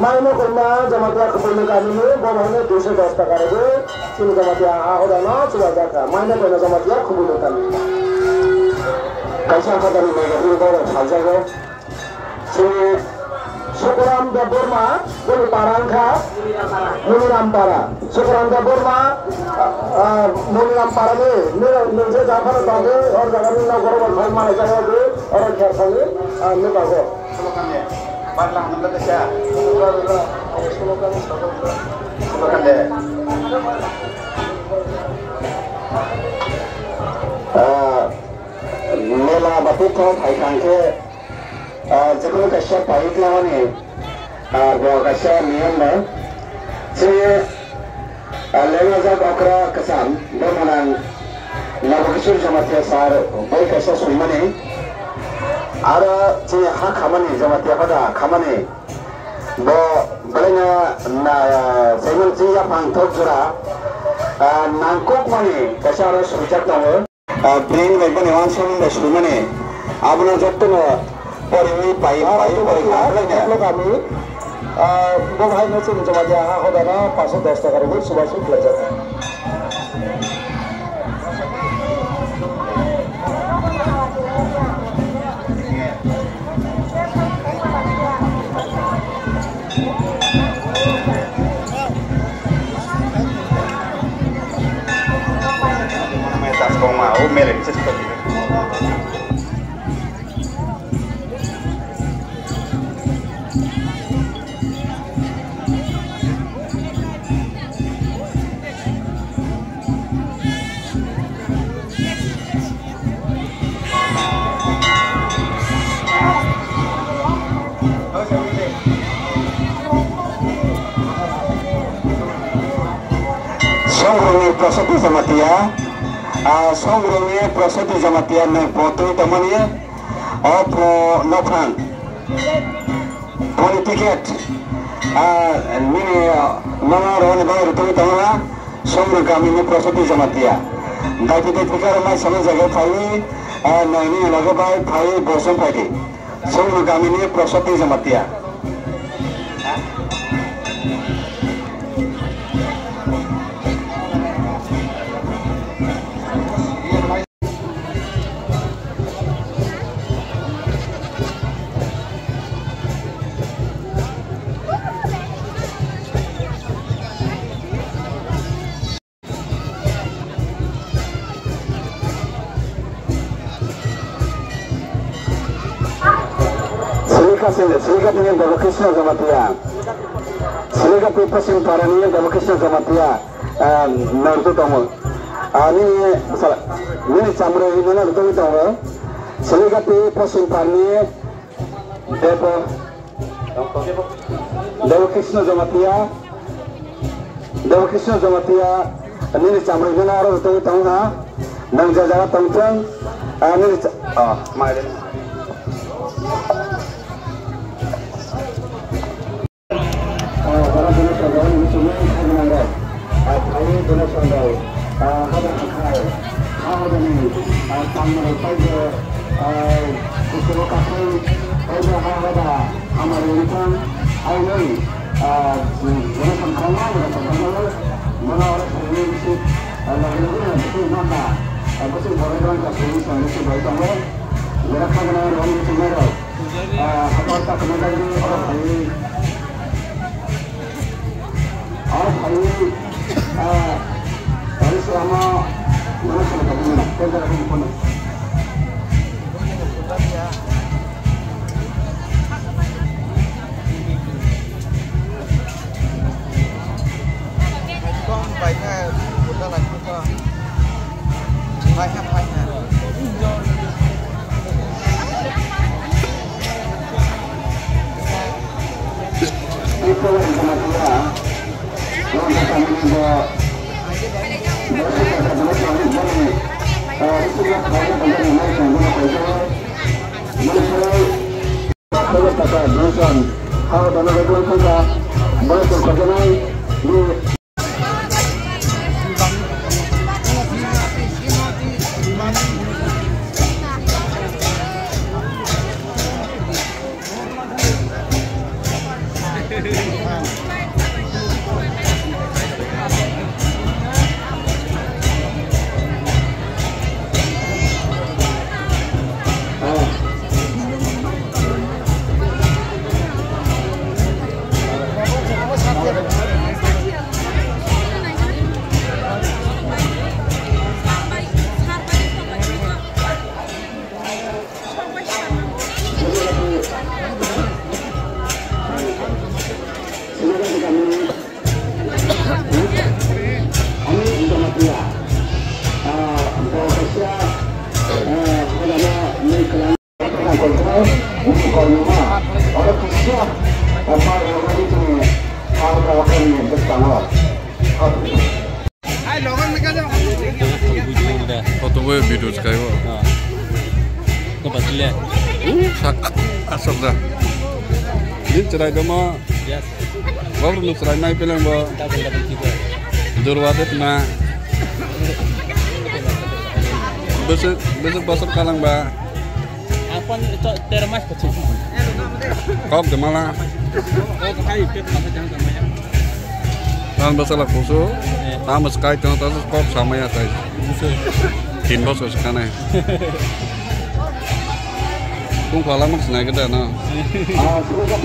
माइनो कन्या जमातिया खबर कमी बमहने 210 टाका रे चिन जमातिया आहोदाना चुवा जाका माइनो कन्या जमातिया खबर कमी कैसा खबर में गो साजागो चिन Sukuram da Burma Bulu Parangka Muniram Para Sukuram da Burma Muniram Para ni nilje jafar dage aur jagani na goro bhai mane jagage aur kya sale ne bago solokanne barla hamla desha solokanne mela batu ko thai kangke जब कश्यप पाइट लाने वो कश्यप नियम में से लेना जब अकरा कसान दो मनांग नवकिशोर जमातिया सार वही कश्यप सुनमने आरा जे हाँ खामने जमातिया पता खामने वो बलेना ना सेवन जी या पांथोक जुरा नांकोक मने कश्यप सुविचार तावे ब्रेन वेबन एवं सोमन सुनमने आपने जब तो Pori pai kalau kami bahai nasi mencoba jahat hodana pasal 10 টাকা rebut subah belajar. Metas kau mau merek seperti itu. Prosoti Jamatia, Songroni Prosoti Jamatia ne foto temannya, pro nofan, poli tiket, ini nama orang baru itu temannya, Songro kami ne Prosoti Jamatia. Tapi ketika ramai sama jaga kali, ini lagi baik kali bosan pagi, Songro kami ne Prosoti Jamatia. Selikat ini Devakrisna Jamatia. Selikat Pasim Parani Devakrisna Jamatia. Mertu tamu. Ini salah. Ini camre ini mana betul tamu. Selikat Pasim Parani Devakrisna Jamatia. Devakrisna Jamatia. Ini camre ini mana betul tamu ha. Nang jaga tangtung. Ini main. Foto gue video sekali kok. Kau pasti lihat. Asal dah. Ini cerai doma. Ya. Baru lu cerai naik bilang bahwa Tak boleh dapat juga. Durwadet na. Besok pasar kalang ba. Apa itu termas kecil. Kau ke malah. Kau kai pet masa jangan sama ya. Tan masalah khusus. Tamas kait dengan tasus kau sama ya saya. Tin bos sekarang. Kung kalau mak senai kita na. Semoga